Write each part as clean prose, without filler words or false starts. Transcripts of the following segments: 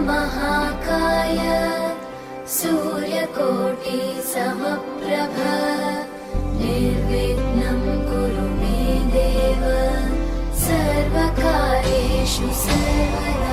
महाकाय सूर्यकोटि समप्रभ निर्विघ्नं कुरु मे देव सर्वकार्येषु सर्वदा।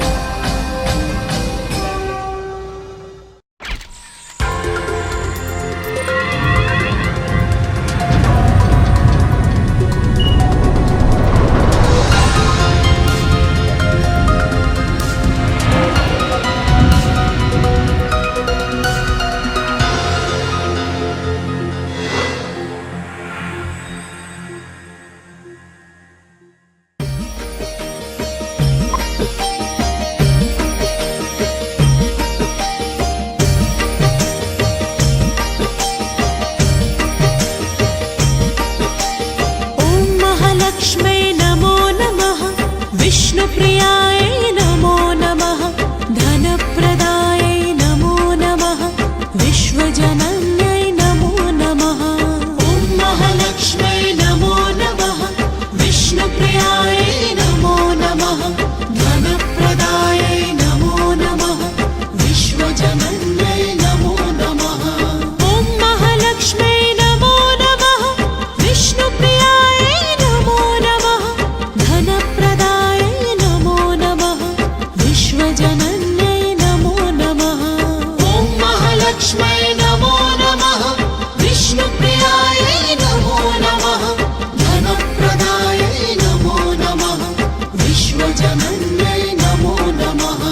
विष्णुप्रियाय नमो नमः, धनप्रदाय नमो नमः, विश्वजनन्यै नमो नमः। ॐ महालक्ष्मै नमो नमः, विष्णुप्रियाय नमो नमः, धनप्रदाय नमो नमः, विश्वजनन्यै नमो नमः। ॐ महालक्ष्मै नमो नमः, विष्णुप्रियाय नमो नमः, धनप्रदाय नमो नमः, विश्वजनन्यै नमो नमः। ॐ महालक्ष्मै नमो नमः, विष्णुप्रियाय नमो नमः, धनप्रदाय नमो नमः, विश्वजनन्यै नमो नमः।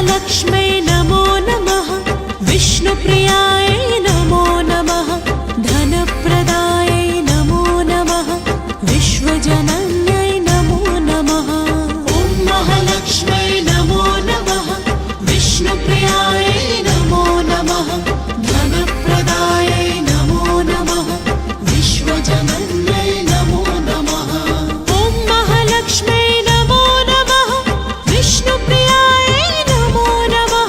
लक्ष्मै नमो नमः, विष्णुप्रियाय नमो नमः, धनप्रदाय नमो नमः, विश्वजनन्यै नमो नमः। ॐ महालक्ष्मै नमो नमः, विष्णुप्रियाय नमो नमः, धनप्रदाय नमो नमः, विश्वजनन्यै नमो नमः। ॐ महालक्ष्मै नमो नमः, विष्णुप्रियाय नमो नमः,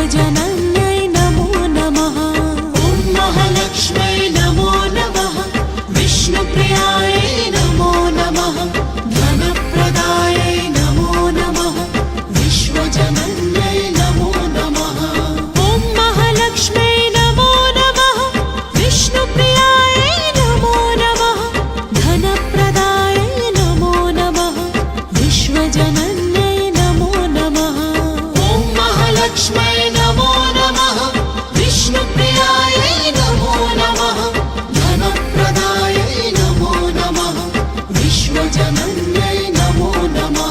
विश्वजनन्यै नमो नमः। ॐ महालक्ष्मै नमो नमः। विष्णुप्रियायै नमो नमः। धनप्रदायै नमो नमः। विश्वजनन्यै नमो नमः। ॐ महालक्ष्मै नमो नमः। विष्णुप्रियायै नमो नमः। धनप्रदायै नमो नमः। विश्वजनन्यै नमो नमः। ॐ महालक्ष्मै नमो नमः। विष्णुप्रियायै नमो नमः। धनप्रदायै नमो नमः। विश्वजनन्यै नमो नमः।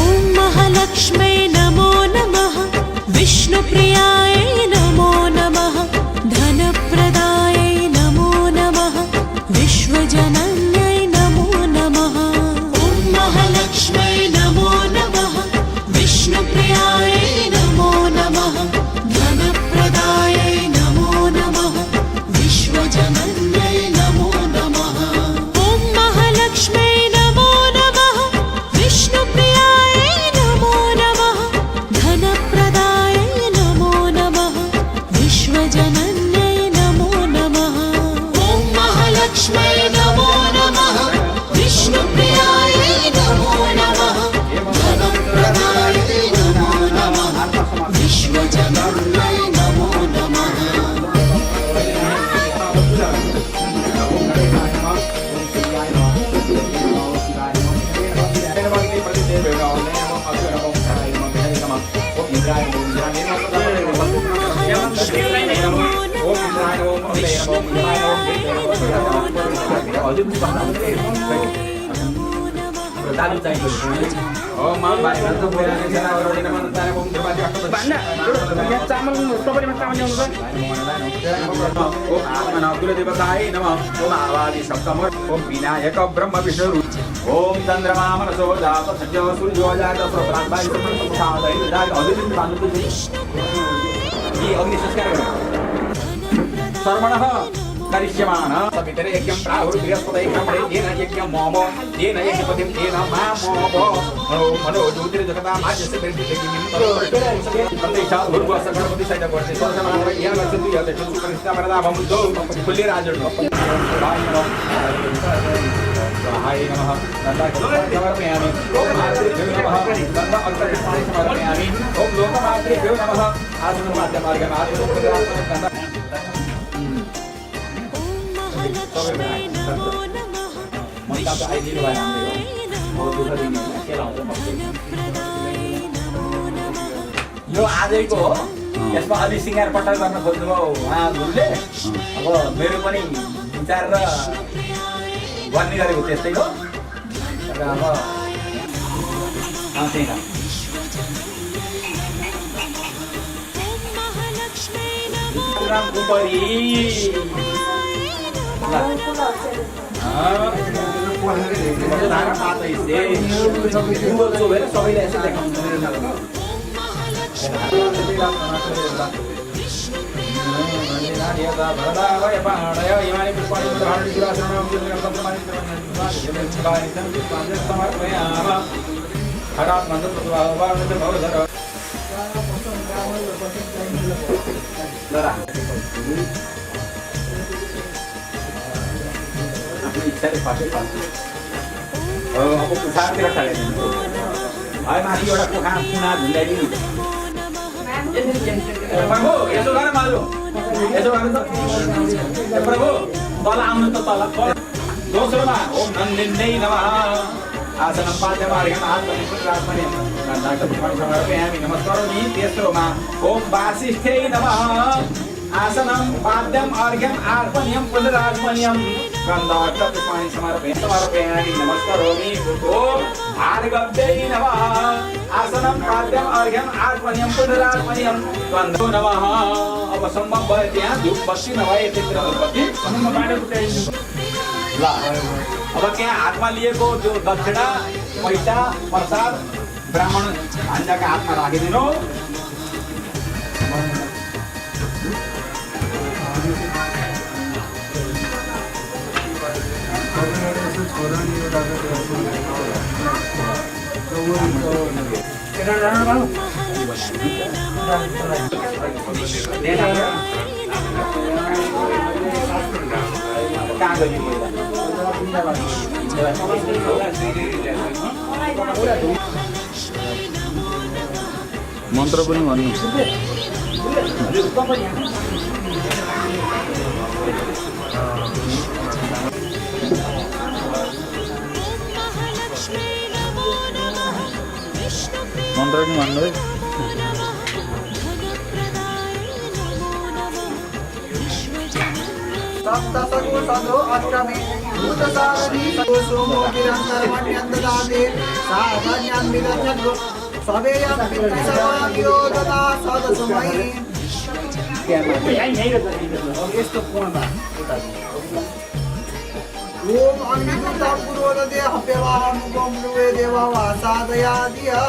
ॐ महालक्ष्मै नमो नमः। विष्णुप्रियायै नमो नमः। धनप्रदायै नमो नमः। विश्वजनन्यै नमो नमः। ॐ महालक्ष्मै नमो नमः। विष्णुप्रियायै नमो नमः। धनप्रदायै नमो नमः। विश्वजनन्यै नमो नमः। ॐ महालक्ष्मै नमो नमः। विष्णुप्रियायै नमो नमः। धनप्रदायै नमो नमः। विश्वजनन्यै नमो नमः। ॐ महालक्ष्मै नमो नमः। विष्णुप्रियायै नमो नमः। धनप्रदायै नमो नमः। विश्वजनन्यै नमो नमः। ओम विनायक ब्रह्म विष्णु ओम चंद्रमा मनसो जात सज्जो सूर्यो जात प्रभ्रांबाई समर्थादय अदिति बांधु ये अग्नि संस्कार सर्वणः करिष्यमान सवितरे यज्ञं प्राहुर्बृहस्पतये ब्रह्मणे येन यज्ञं मम येन यज्ञपतिं येन मां मम मनो ज्योतिर्जगतां आद्यस्य वृद्धिं तन्देशा भूर्भुवः सकलपति सैतवर्ते सोमसमानः येन गच्छति यते सुकरिष्ठा वरदा भमुद्धो कुल्यराजो हाय नमः समर्पयामि ओम मातृभ्यो नमः गंगा अक्षरपुष्पाणि समर्पयामि ओम लोकमातृभ्यो नमः आसनमाध्यमार्गम् आदिशोपदात्मनं महालक्ष्मै नमो नमः। विष्णुप्रियायै नमो नमः। धनप्रदायै नमो नमः। यो आजैको हो यसमा अलि सिंगार पट्टा गर्न खोज्नुभयो उहाँ गुरुले अब मेरो पनि विचार र गर्ने गरेको त्यस्तै हो तर अब त्यही हो महालक्ष्मै नमो राम उपरी धारा पातै से गुगल जोएर सबैलाई यसो देखाउँछ इच्छाले फाटे अब पुछारतिर खाइदिनु है माथि एउटा पोखा पुना झुन्डाइदिनु प्रभु यसो गर मालु यसो गर त प्रभु तल आउनु त तल दोस्रोमा ओम नन्दिन्दै नमः आसनं पाद्यमार्गम् आत्मनि पुत्रात्मनि नन्दाकपुष्पाणि समर्पयामि नमस्करोमि तेस्रोमा ओम वासिष्ठै नमः आसनं पाद्यम् अर्घ्यम् आत्मनियं पुनरात्मनियं गन्धाक्षपुष्पाणि समर्पयामि नमस्करोमि ओम भार्गव्यै नमः आसनं पाद्यम् अर्घ्यम् आत्मनियं पुनरात्मनियं गन्धो नमः अब सम्भव भयो त्यहाँ धूप बत्ती नभए त्यतिर बत्ती ल अब त्यहाँ हातमा लिएको जो दक्षिणा पैसा प्रसाद ब्राह्मण भान्जाका हातमा राखिदिनु मन्त्र पनि भन्नु मन्त्र पनि भन्नु सप्तसगो सदो अष्टमे भूतसारणी सगो सोमो विरन्तर्मण्यन्तदाते साधन्यान् विदध्यग्रो सवेयं पितृसमाग्यो ददा सदसमयि यस्तो कोणमा ओम अग्निदूतं पुरोदते हव्यवाहमुपं ब्रुवे देवा साधयादिया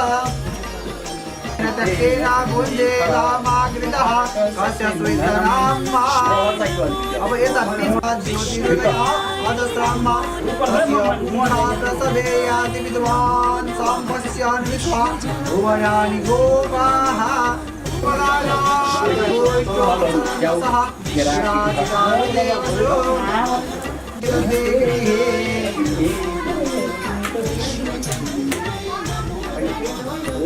तकेना गुंजे रामाग्रितः कस्य स्वेदनाम्मा अब यता ज्योतिर्गया अदस्राम्मा प्रसवे याति विद्वान् साम्पस्यान् विश्वा भुवनानि गोपाः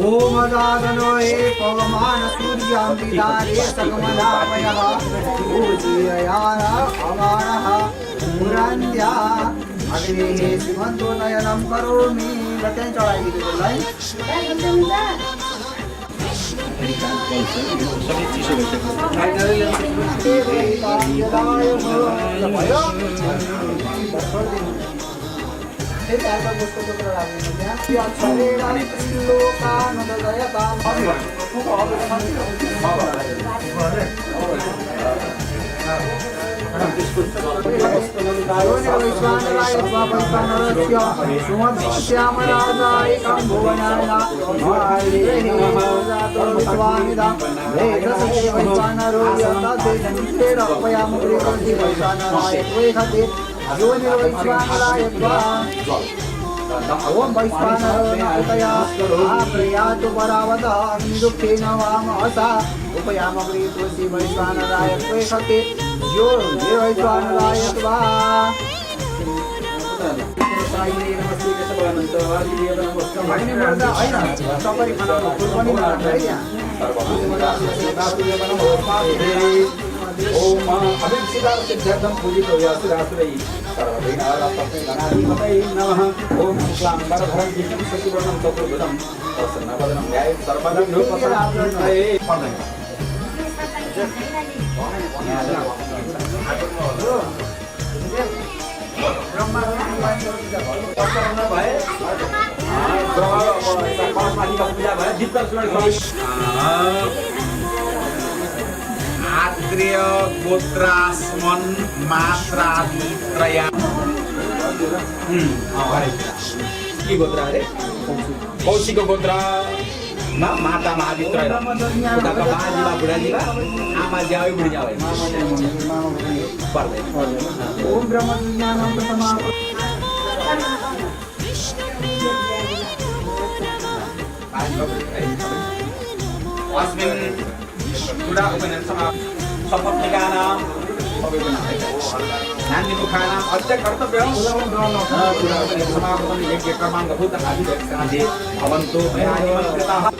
ओम दादनो हे पवमान सूर्यां विदारे सकमनामयः पूजयाना अमानः पुरान्द्या अग्नेः श्रीमन्तो नयनं करोमि बतें चढ़ाई लाई ओम वैश्वानरया प्रयातु परावतः अग्निदुःखेन वाम असा उपयामग्रे तुलसी वैश्वानराय त्वे शक्ति यो हे वैश्वानराय त्वा ओम अभिषेकार्थ सिद्धार्थं पूजितो यासुरासुरै सर्वविघ्नानां नमः ओम शुक्लांबरधरं विष्णुं शशिवर्णं चतुर्भुजं प्रसन्नवदनं ध्यायेत् सर्वविघ्नोपशान्तये आत्रेय गोत्रास्मन मात्रादि त्रया के गोत्र अरे कौशिक गोत्र माता महादित्रय उताका बाजीमा बुढाजीमा आमा ज्यावै बुढी ज्यावै पर्दैन ओम ब्रह्म ज्ञानं प्रथमा अस्मिन् गुडा उपनयन सपत्निकानां नान्दिमुखानां अद्य कर्तव्यं गुडा उपनयन समापनं यज्ञ कर्माङ्गभूतः आदिव्यक्तादि भवन्तु मया निमन्त्रिताः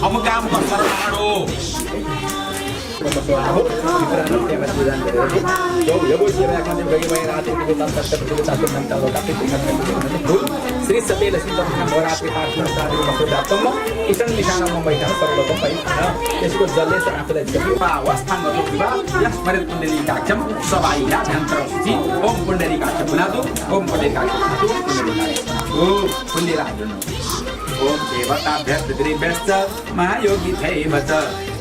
अमुकाम कर्मणाडो श्री सतेल नवरात्रि इटन निशाना मुम्बई सर्वलोकम त्यसको जसले चाहिँ आफूलाई अवस्थान स्मरण पुण्डरीकाक्षम सबाइला यन्त्रसूची ओम पुण्डरीकाक्ष पुनादु ओम पुण्डरीकाक्ष ओम पुण्डरीकाक्ष ओम देवताभ्यर्थिभ्यश्च महायोगी च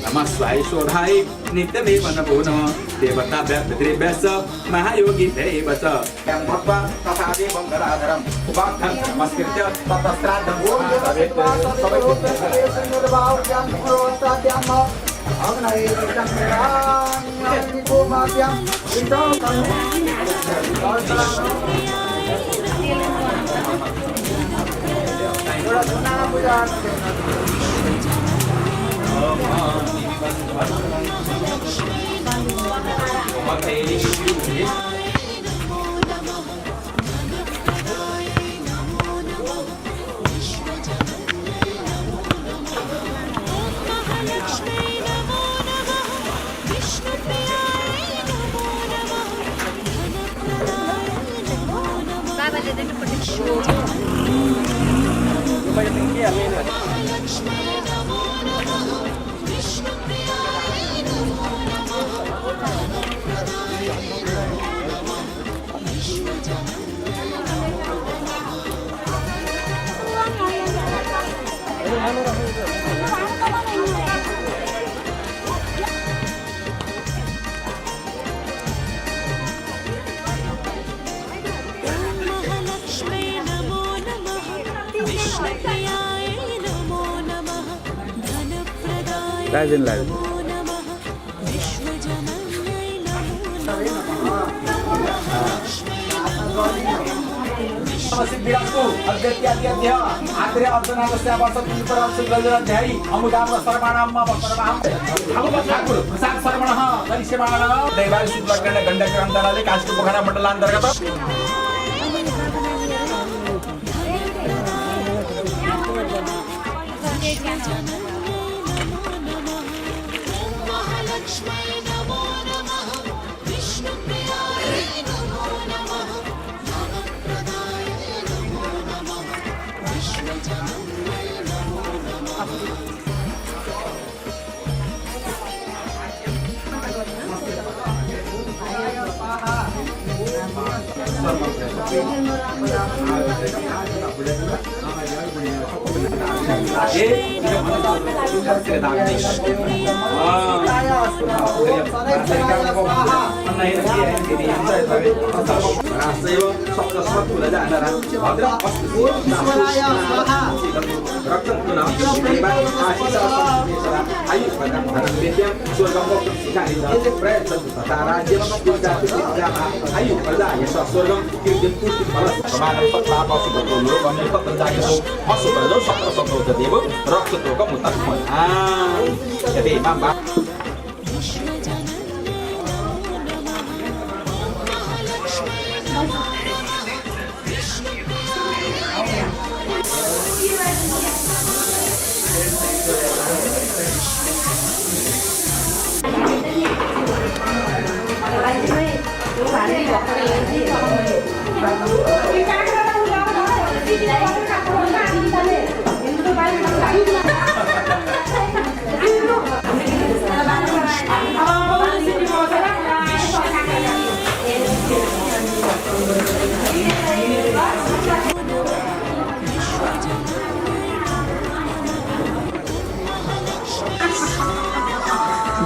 नमः स्वाय शोधाय नित्यमेव नमो नमः देवताभ्यर्थिभ्यश्च महायोगी च भक्त्वा तथा देवं गदाधरं उपाख्यं नमस्कृत्य ततस्त्राद्धं राजन सिद्धिराजको अध्यत्याद्य आत्रे अर्चनास्य वर्षद्वाई अमुदाम सर्वनाममा वर्तमानम ठाकुर प्रसाद सर्वणः करिष्यमाणः दैवाय शुक्लग्रहण गण्डग्रन्थनाले काशीको पोखरा मण्डलान्तर्गत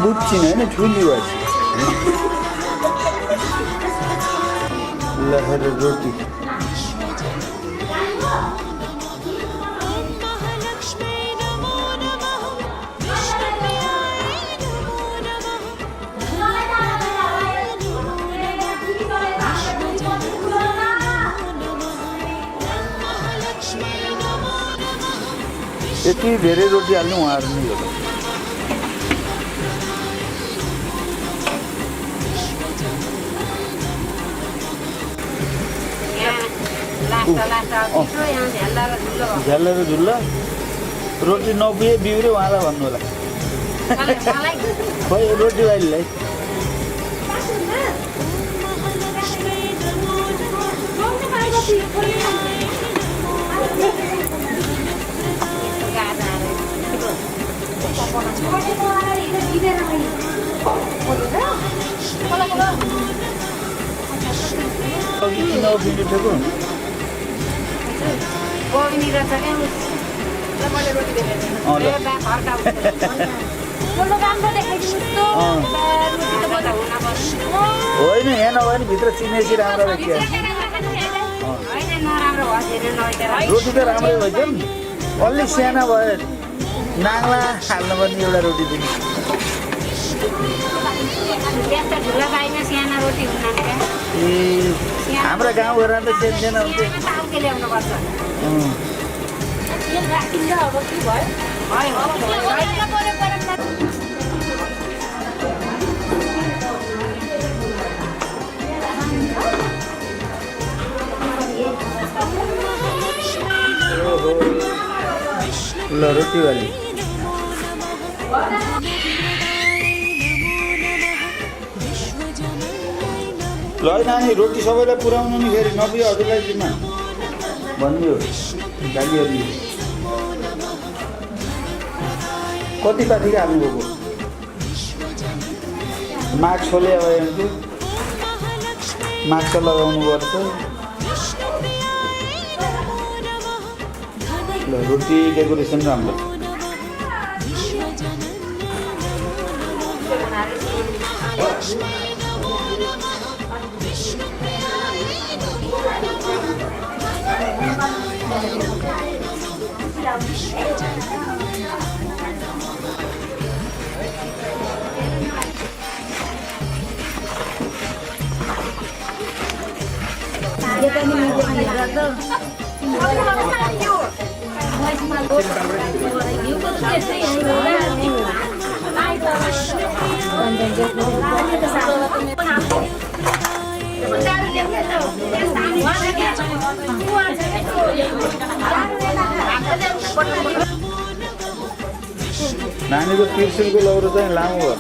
बुच्ची होइन ठुली भएछ लहर रोटी यति धेरै रोटी हाल्नु उहाँहरू नै होला झ्याल र झुल्ला रोटी नपुगे बिउरे उहाँलाई भन्नु होला खोइ रोटी भाइलाई अघि किन उभिनु ठेको होइन यहाँ नभए नि भित्र चिनेसी राम्रो देखियो रोटी त राम्रै भएछ नि अलिक सानो भयो नाङ्ला हाल्नुपर्ने एउटा रोटी दिनु ए हाम्रो गाउँघरमा त सानो ल रोटी वाली ल नानी रोटी सबैलाई पुऱ्याउनु नि फेरि नबियो हजुरलाई जिम्मा भनिदियो गालीहरू कति पाथिका हाल्नुभएको मास्क खोले अब मास्क लगाउनु पर्छ ल रोटी डेकोरेसन राम्रो नानीको तिर्सुलको लौरो चाहिँ लामो भयो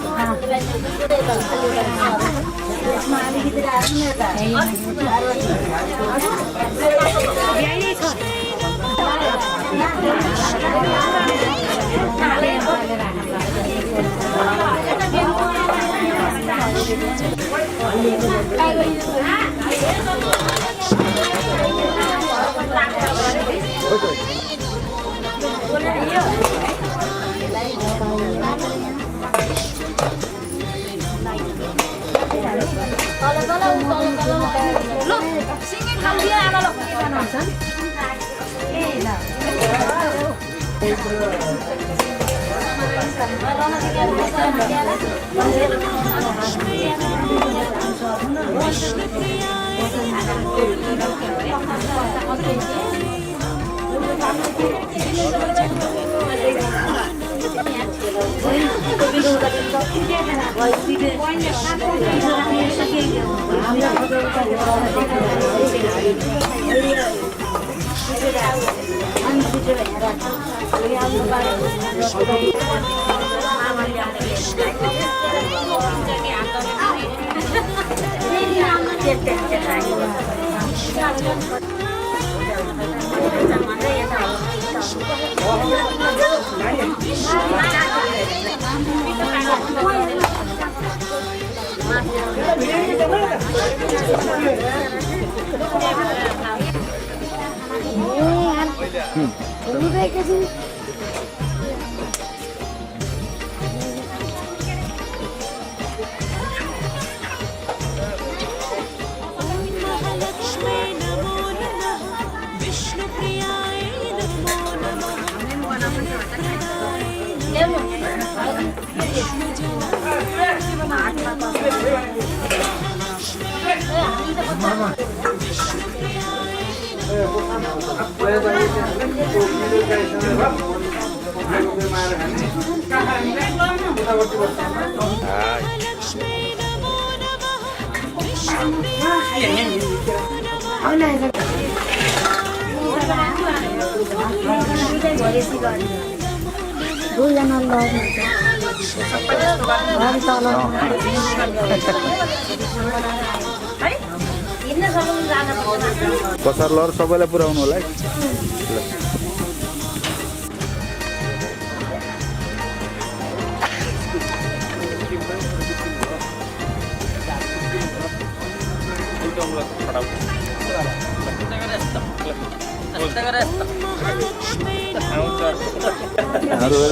कसार लहर सबैलाई पुऱ्याउनु होला है।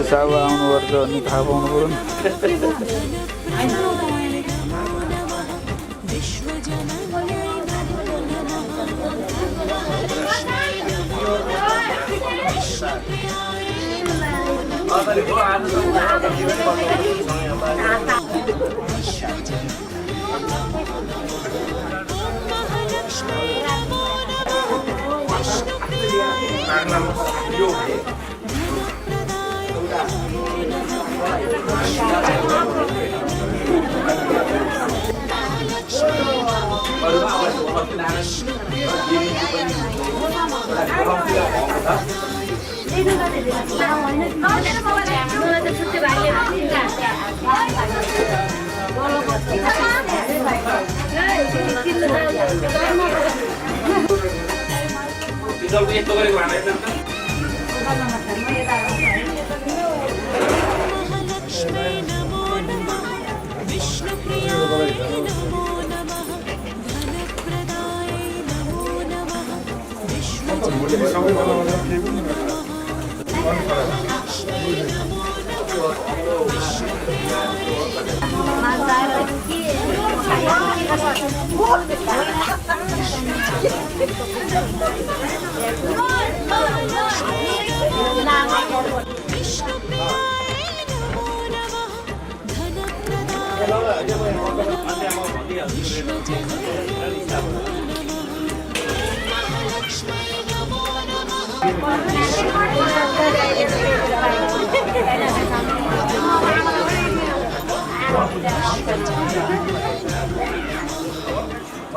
साहब आउनुपर्छ भन्ने थाहा पाउनु पऱ्यो नि महालक्ष्मी नमो नमः विष्णुप्रियाय नमो नमः धनप्रदाय नमो नमः विष्णुप्रियाय नमो नमः धनप्रदाय महालक्ष्मी नमो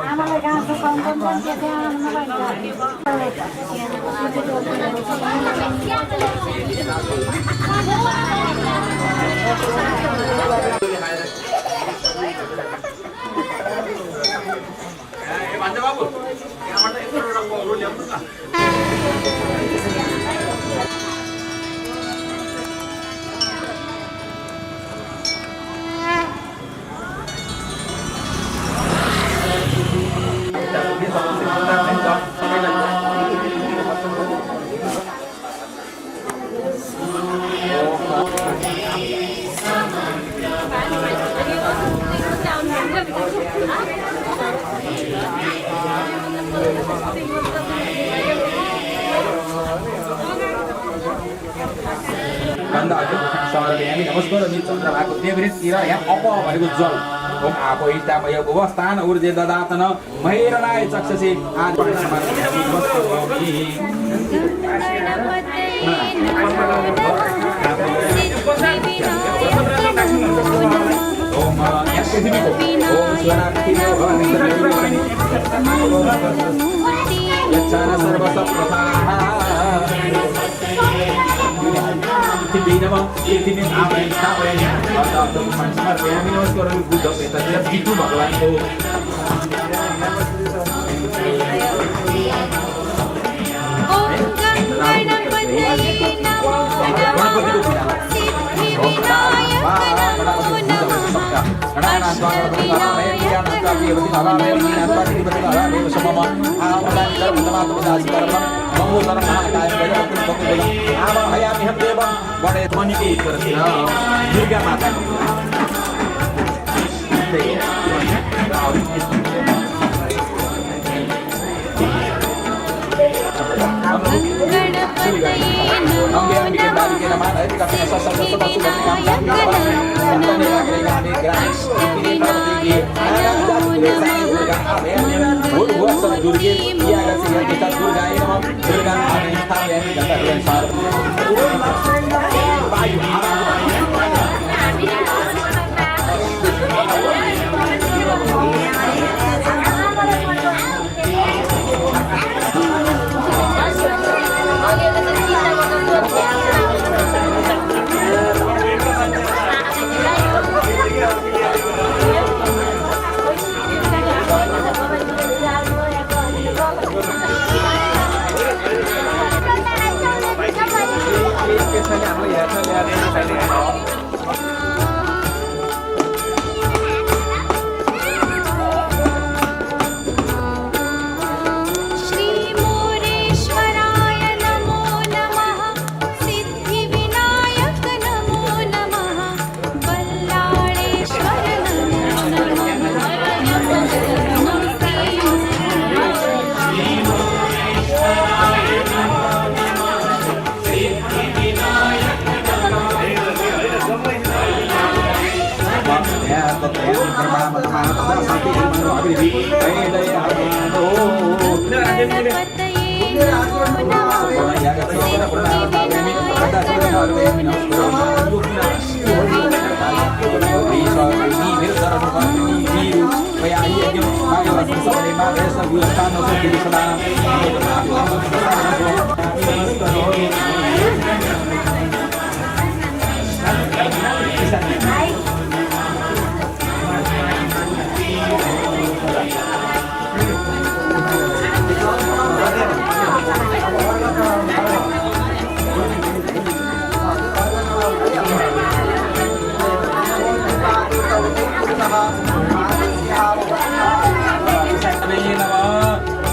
आमालाई गाँसको कम गन्धाले समर्पयामि नमस्कारमि चन्द्रमाको देवृतिर यहाँ अप भनेको जल ओम आपो हितामय भवस्थान ऊर्जे ददातन महिरणाय चक्षसे आदि समर्पयामि नमस्कारमि ओम यस्यदिको ओम स्वराक्षिनो भवनिन्द्रविलोकनि यच्छान सर्वसप्रथाः Namo, Tirthin Amen, Amen, Bhagavatam Samarpayami Namaskaram Buddha Petadya Gitu Bhagavan Ko. Om Ganapati Namo Durga Mata.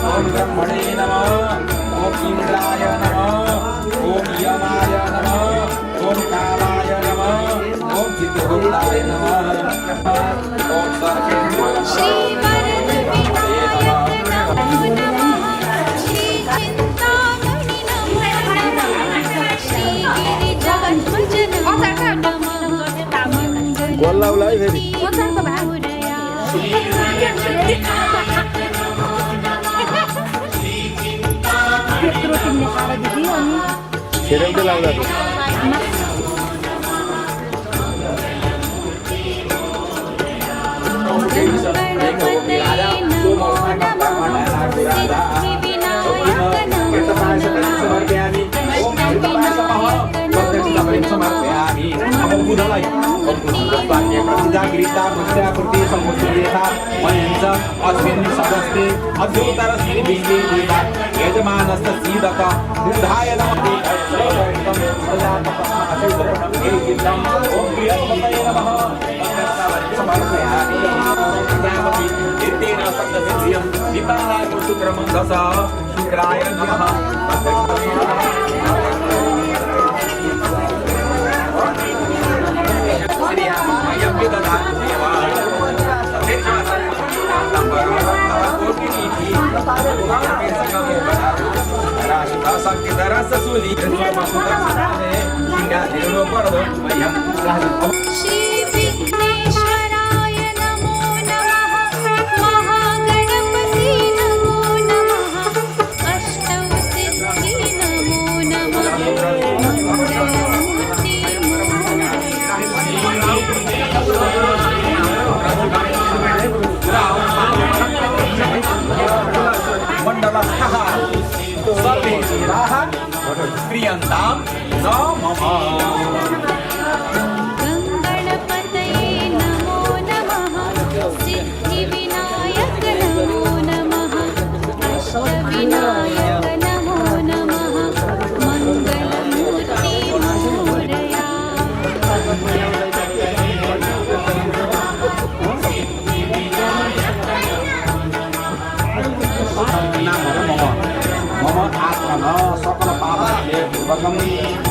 ओम ब्रह्मणे नमः, ओम इंद्राय नमः, ओम यमाय नमः, ओम कालाय नमः, ओम चित्रगुप्ताय नमः, ओम सर्वेन्द्राय श्री वरदविनायक नमो नमः, श्री चिंतामणि नमो नमः, श्री गिरिजाध्वज नमो नमः, गोल लाउला है फेरि सेरेन्डो लाउँदा शुक्राय नमः श्री विघ्नेश्वराय नमो नमः, महागणपति नमो नमः, अष्टसिद्धि नमो नमः, मंगलमूर्ति मंडलस्थः सर्वे वीराः प्रियन्तां न मम गणपतये नमो नमः, सिद्धिविनायक नमो नमः, अष्टविनायक नमो नमः, मंगलमूर्ति मोरया। मम आत्मना सकल पापे पूर्वकं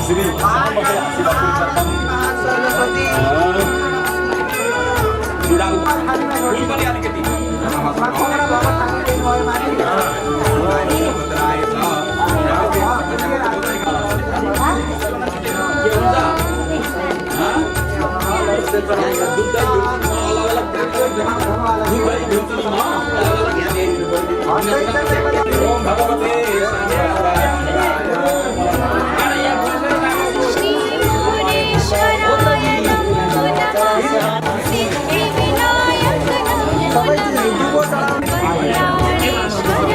श्री सरस्वती जुडालु फुल पनि अलिकति ओम भगवते श्री मोरेश्वराय नमो नमः, सिद्धिविनायक नमो नमः, कल्याणेश्वर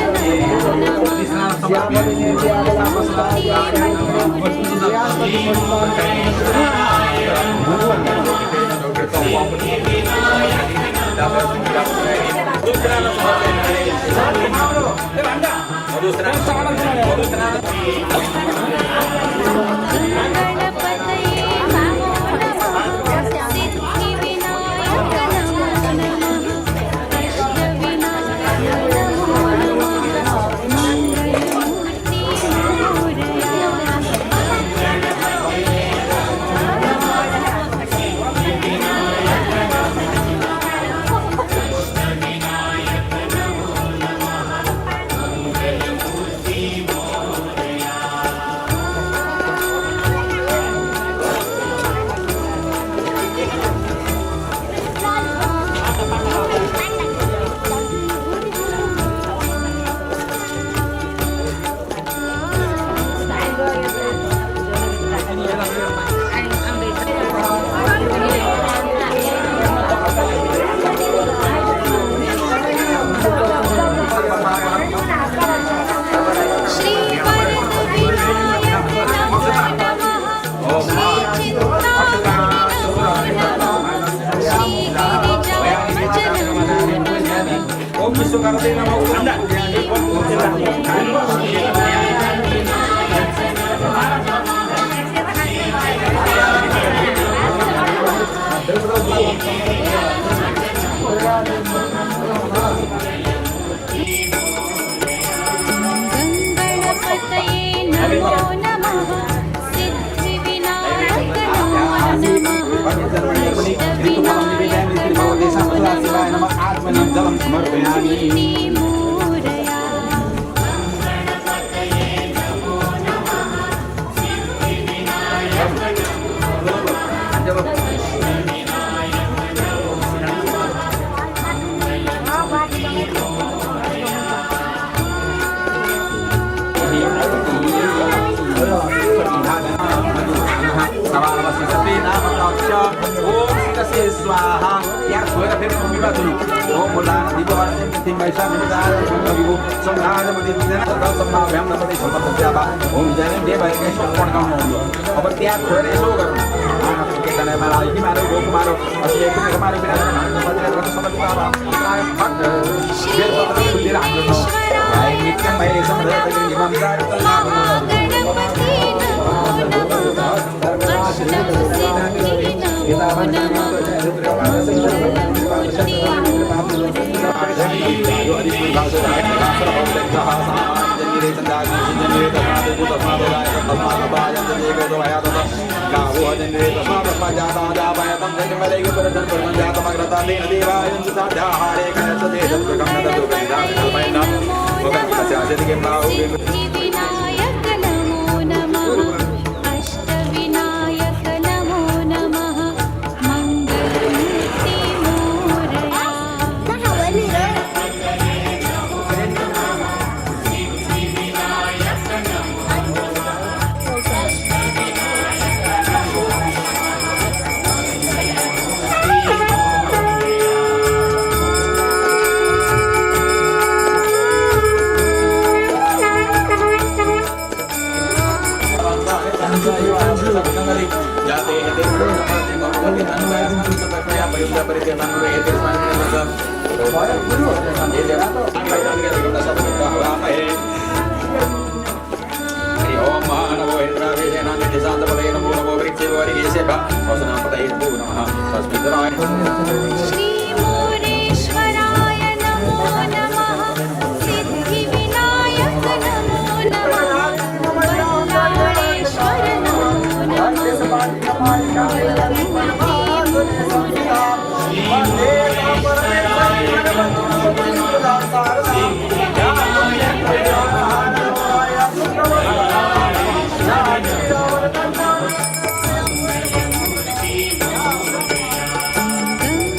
गणपतये नमो नमः, सिद्धिविनायक नमो नमः, अष्टविनायक नमो नमः, मंगलमूर्ति मोरया। ओम विश्वकर्मे नमः गङ्गणपतये नमो नमः सिद्धिविनायक नमो नमः आत्मनं जलं समर्पयामि मूर्तिमूर्तया स्वाहा यार सोएर फेरि बिमा सुरु ओम मुलान दिवार तिन बैसा निदार विभु संहार मध्ये दिना र सम्भाव्याम नपदे सम्पत्त्याबा ओम जय दे भएकै सम्पूर्ण गाउँ हो अब त्यहाँ छोएर यसो गर्नु के जना मारा कि मारो गोक मारो असि एक के मारो बिना नपदे र सम्पत्त्याबा प्राय फट बेल पत्र खुलेर हाम्रो नो भाइ नित्यम भाइ सम्झाइ तक इमामदार सिद्धिविनायक नमो नमः अष्टविनायक नमो नमः मङ्गलमूर्तिमूर्तया श्रीमूरेश्वराय नमो नमः सिद्धिविनायक नमो नमः मल्लारेश्वर नमो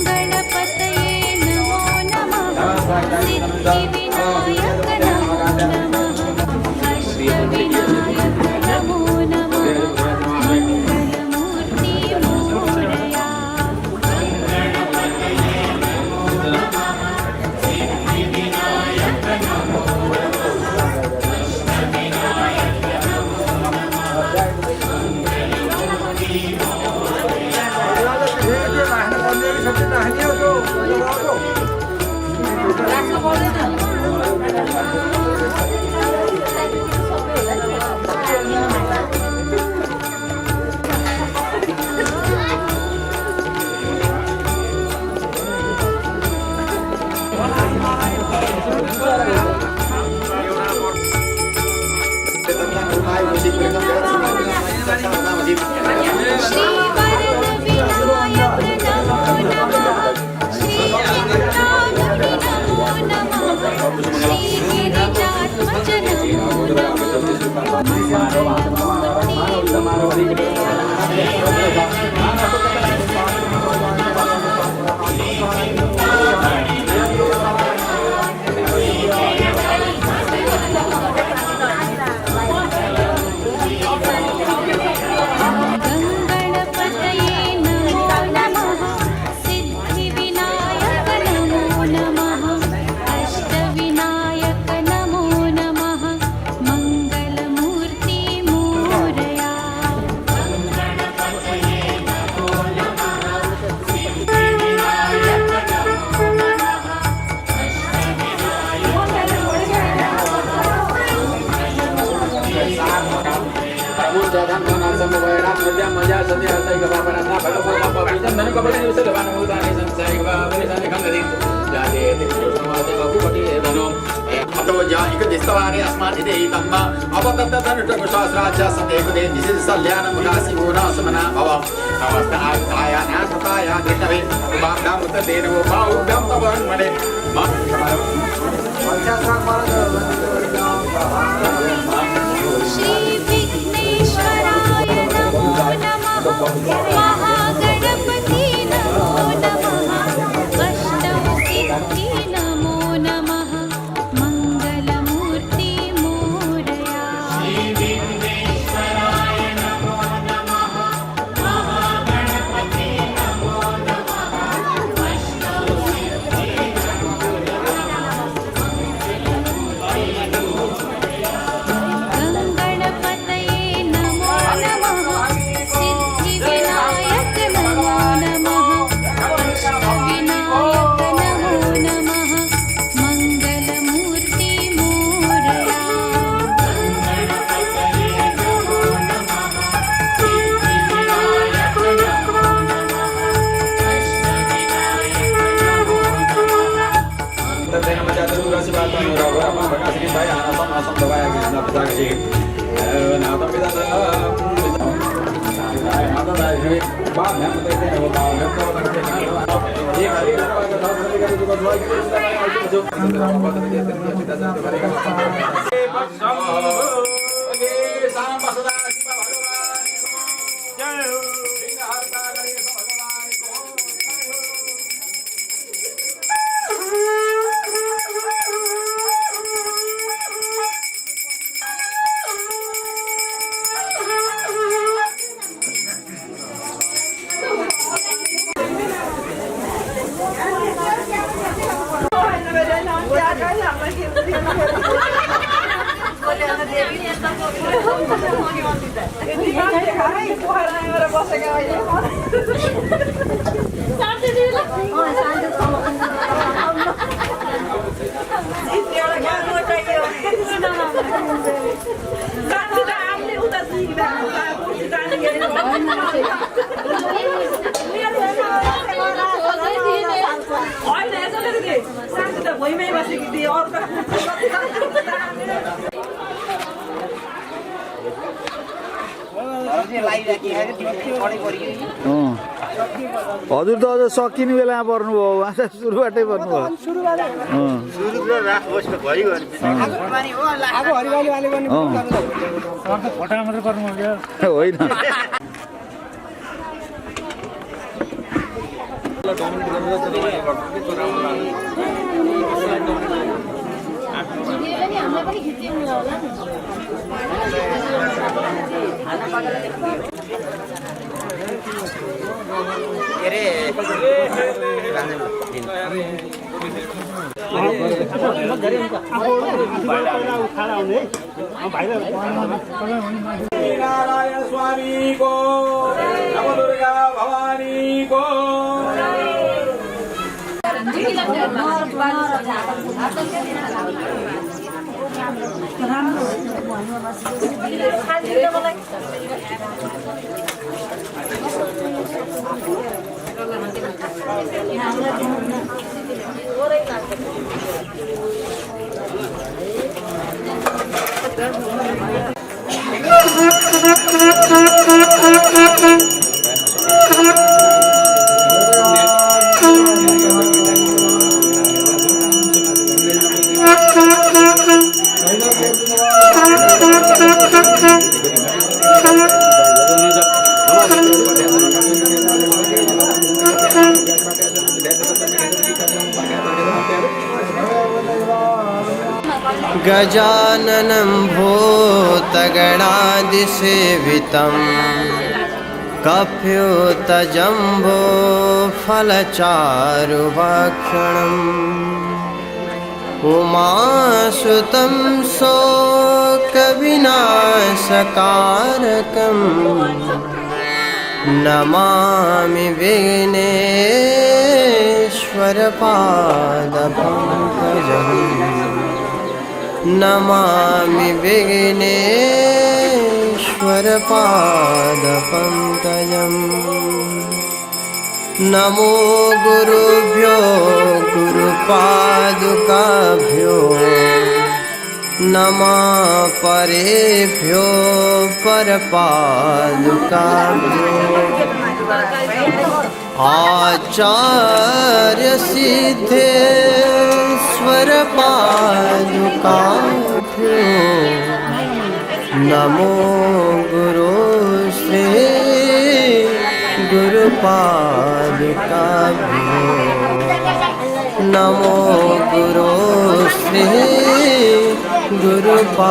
गङ्गणपतये नमो नमः सिद्धिविनायक नमो नमः अष्टविनायक नमो नमः मङ्गलमूर्तिमूर्तया श्रीवरदविनायक नमो नमः श्रीजगन्नाथ नमो नमः श्रीगिरिजात्मज नमो गङ्गणपतये नमो नमः सिद्धिविनायक नमो नमः अष्टविनायक नमो नमः मङ्गलमूर्तिमूर्तया श्री विघ्नेश्वराय नमो नमः महागणपति नमो नमः अष्टसिद्धि नमो नमः मंगलमूर्ति मोरया गणपतये नमो नमः सिद्धिविनायक नमो नमः अष्टविनायक नमो नमः मंगलमूर्ति मोरया हजुर त अझ सकिने बेलामा पर्नुभयो उहाँ त सुरुबाटै पर्नुभयो होइन नारायण स्वामी को नमो दुर्गा भवानी को गजाननं भूतगणादिसेवितं कफ्यूतजम्बो फलचारुभक्षणम् उमासुतं शोकविनाशकारकं नमामि विघ्नेश्वरपादपङ्कजम् नमामि विघ्नेश्वर श्रीगुरुपरमेश्वरपादपङ्कजम् नमो गुरुभ्यो गुरुपादुकाभ्यो नमः परेभ्यो परपादुकाभ्यो आचार्य सिद्धेश्वर पादुकाभ्यो नमो गुरु श्री गुरुपादुकाभ्यो नमो गुरु श्री गुरुपादुकाभ्यो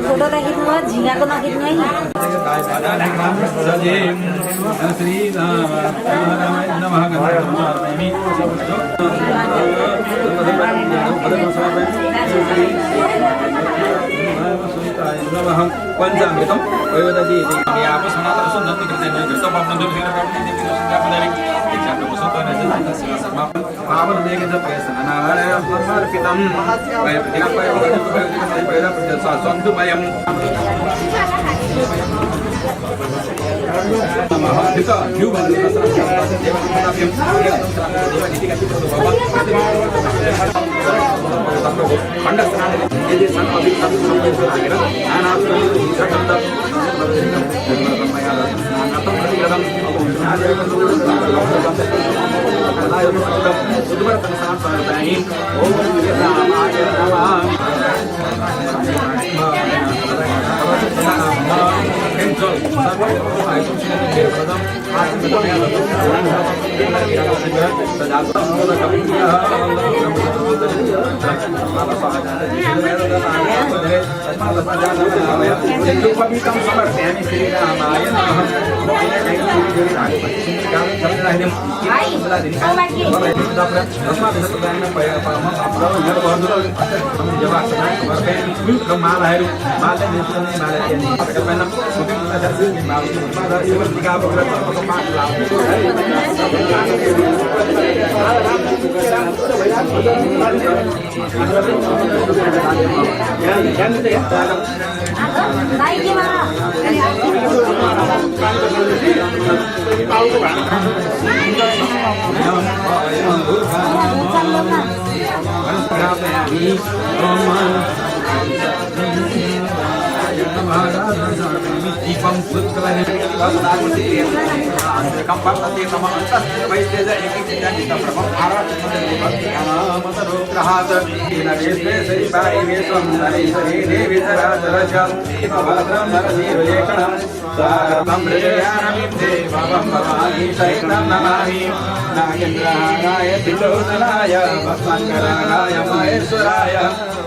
फोटो राखिदिनु भयो झिँगाको नखिच्नु है पंचामृतम वयोदधि याप सनातन सुन्नति कृते कृतम अपनंदो समापन पावन देगे जब प्रसन्नारायण समर्पितम वै प्रतिकापय वैदा प्रत्यसा संतुमयम महाधिक युवन देवताभ्यम देवनीति का खंड स्नान यदि सन अभी सब लागेर नाना सकन्त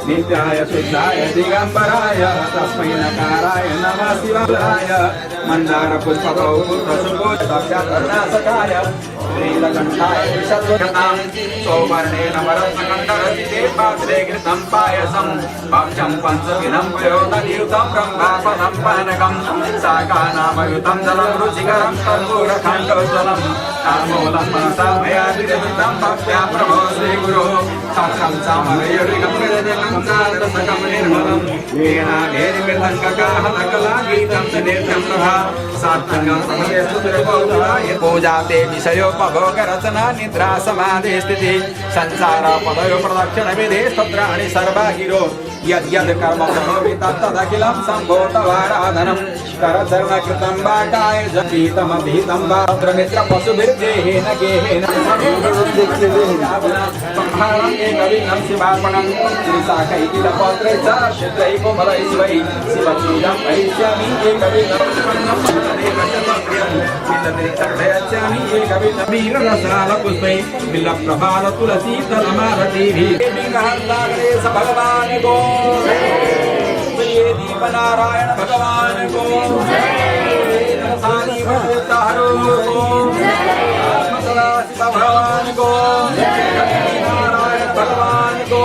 नित्याय शुद्धाय दिगंबराय तस्मै नकाराय नमः शिवाय मंदार पुष्पकौ पुत्रसुभो साक्षात्कर्णासकाय श्रीलकंठाय विशद्वनां सौवर्णेन वरत्नकण्डरचिते पात्रे घृतं पायसं भक्ष्यं पञ्चविधं पयोदनियुतं ब्रह्मापदं पानकं शाकानामयुतं जलं रुचिकरं कर्पूरखण्डोज्ज्वलं ताम्बूलं मनसा मया विरचितं भक्त्या प्रभो श्रीगुरो साक्षं सामरयरिकं विरजकं सारसकं निर्मलं वीणाढेरिमृदङ्गकाहलकलागीतं च नेत्रं प्रभा सार्थकं समयस्तु त्रिभुवनाय पूजाते विषयोपभोगरचना निद्रा समाधि स्थिति संसार पदयो प्रदक्षिण विधेस्तत्राणि सर्वागिरो यद्यद् कर्म करोमि तत्तदखिलं सम्भूतवाराधनं करचरणकृतं वाटाय जपीतमभीतं वा भद्रमित्र पशुभिर्देहेन गेहेन संहारं एकविघ्नं शिवार्पणं त्रिशाखैकिलपत्रे च क्षेत्रैकोमलैश्वै शिवपूजां करिष्यामि एकविघ्नं विदतिरिक्षयामि एकविघ्नं वीररसालपुष्पै बिल्लप्रभालतुलसीतलमारतीभिः विघ्नहर्तागणेश भगवान् को दीपनारायण भगवान को भगवान को नारायण भगवान को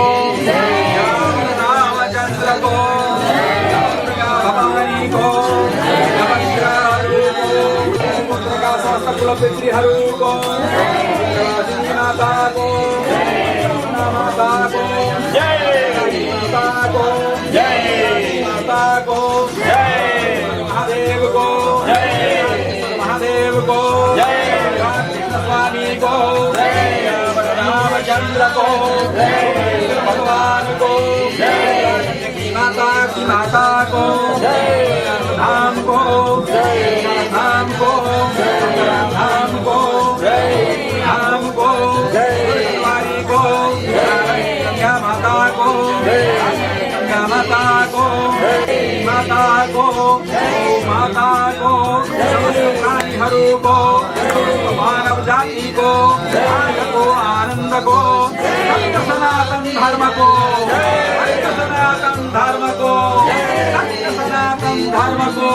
रामचंद्र को भवानी को पुत्र का पितृहरूको माताको माताको जय माताको जय माताको जय महादेवको जय महादेवको जय स्वामीको जय रामचंद्रको जय भगवानको जय माता की माताको जय धामको जय धामको धामको जय धामको जय को गंगा माता को गंगा माता को माता को माता को प्राणीहरू को मानव जाति को आनंद को सत्य सनातन धर्म को सत्य सनातन धर्म को सत्य सनातन धर्म को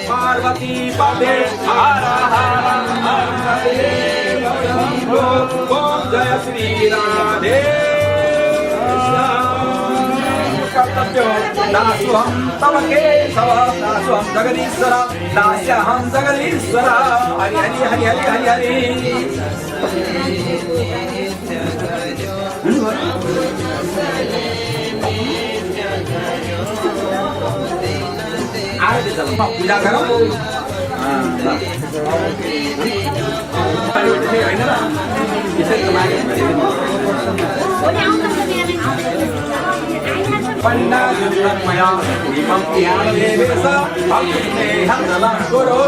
पार्वती पदे हर हर ओम जय श्री राधे दासोहम तव केशव दासोहम जगदीश्वर दास्याहम जगदीश्वर हरि हरि हरि हरि हरि हरि पूजा करो मया दीपं ज्ञानदेवेश भक्तिमेहं नमः कुरु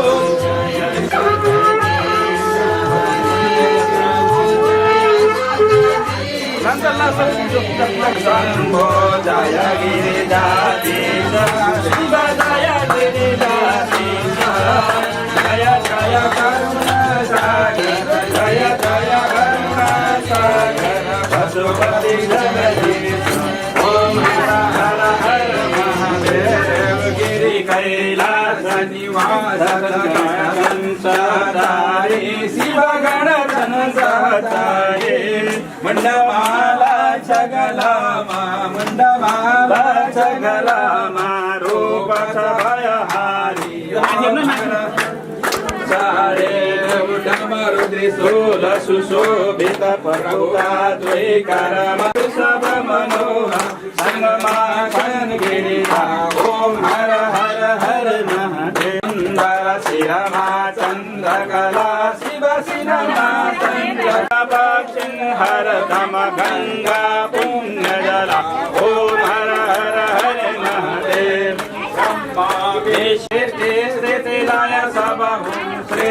शम्भो जय गिरिजाधीश शिव जय गिरिजाधीश जय जय करुणा सागर जय जय करुणा सागर पशुपति जगदीश ओम हर हर हर महादेव गिरि कैलास निवास संसारी शिव गणधन सहचारी मंडमाला छगलामा मंडमाला छगलामा रूप भयहारी सारे डमरुद्री सोल सुशोभित प्रभुता द्वैकरम सब मनोहर संगमा कन गिरिधा ओम हर हर हर महादेव शिरमा चंद्रकला शिव शिरमा चंद्र हर दम गंगा पुण्य जला ओम हर हर हर महादेव ब्रह्मा विष्णु सब श्री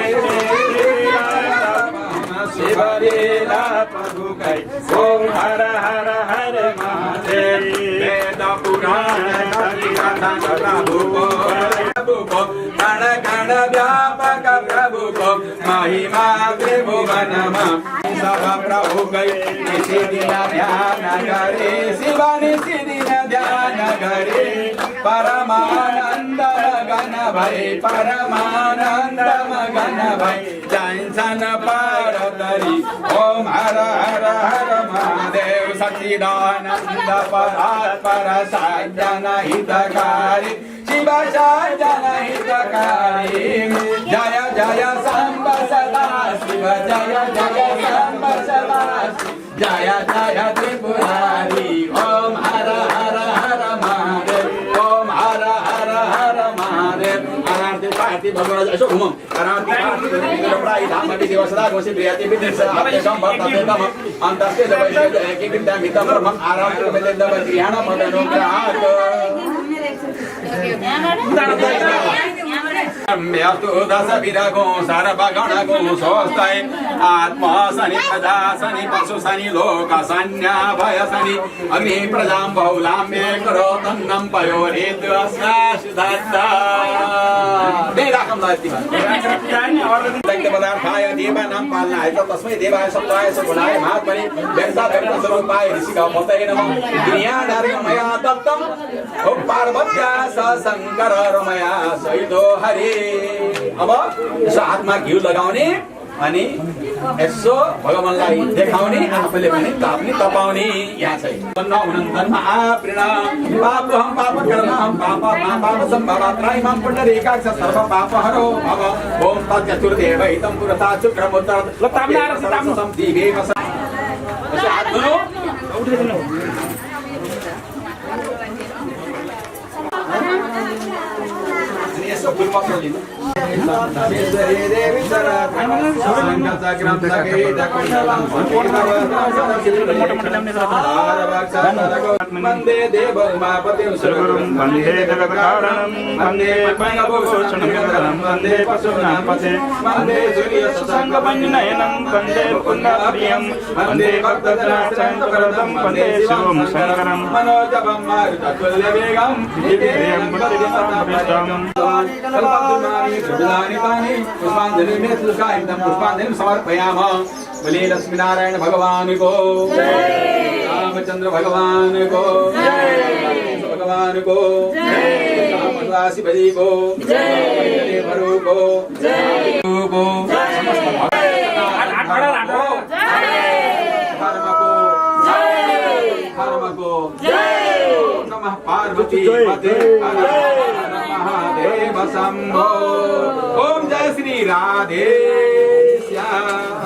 शिव लीला प्रभु कै ओम हर हर हर महादेव वेद पुराण प्रभु को गण गण व्यापक प्रभु को महिमा त्रिभुवन सब प्रभु कै निशि दिन ध्यान करे शिव निशि दिन ध्यान करे परमानंद मगन भई परमानंद मगन भई जंसन पर तरी ओम हर हर हर महादेव सच्चिदानंद परात्पर सज्जन हितकारी शिव सज्जन हितकारी जय जय शंभ सदा शिव जय जय शंभ सदा जय जय त्रिपुरारी ओम हर हर हर महादेव ओम हर हर हर महादेव अनारती पार्टी भगवान अशोक हुमम अनारती पार्टी प्राय धाम में देव सदा गोसी प्रियति विदेश आपके संभव तम अंतस्ते दवैसे एक विद्या मितम ब्रह्म आराम में दव ज्ञान मदनो ग्राहक म्यास्तु दश विरगो सर्वगणगो सोस्ताय आत्मा सनि प्रजा सनि पशु सनि लोक सन्या भय सनि अग्नि प्रजां बहुलां मे करो तन्नं पयोरेद्वस्नाशिदत्ता वेदाकं दाति दैत्य पदार्थाय देवानां पालनाय तस्मै देवाय सत्ताय सगुणाय महात्मने व्यक्ता व्यक्त स्वरूपाय ऋषिका पतये नमः ज्ञानार्गमया दत्तं ओम पार्वत्या शंकर रमया सहितो हरि अब यसो हातमा घिउ लगाउने अनि यसो भगवानलाई देखाउने आफूले पनि ताप्ने तपाउने यहाँ चाहिँ नहुनन्तनमा आप्रिण पापहं पापकर्महं पाप सम्भवात्रायमं पुण्डरीकाक्ष सर्व पापहरो भव ओम तच्चतुर्देवैतं पुरता शुक्रमुत्तर लताम्नारसितां दिवेव हात धुनु उठिदिनु यसो फुलपत्र लिनु वन्दे देव उमापतिं वन्दे जगत्कारणं वन्दे भूषणं वन्दे पशूनां पते वन्दे सूर्यशशाङ्कपञ्जनयनं वन्दे पुण्यप्रियं वन्दे भक्तजनाशङ्करदं वन्दे शिवं शङ्करं मनोजवं मारुततुल्यवेगं दिव्यं पुण्यदिवसं पुष्पांजलि समर्पयामः। बोले लक्ष्मीनारायण भगवान को रामचंद्र भगवान को भगवान को शिवजी को भरू को धर्म को नमः पार्वती पते महादेव शंभो। ओम जय श्री राधे श्याम।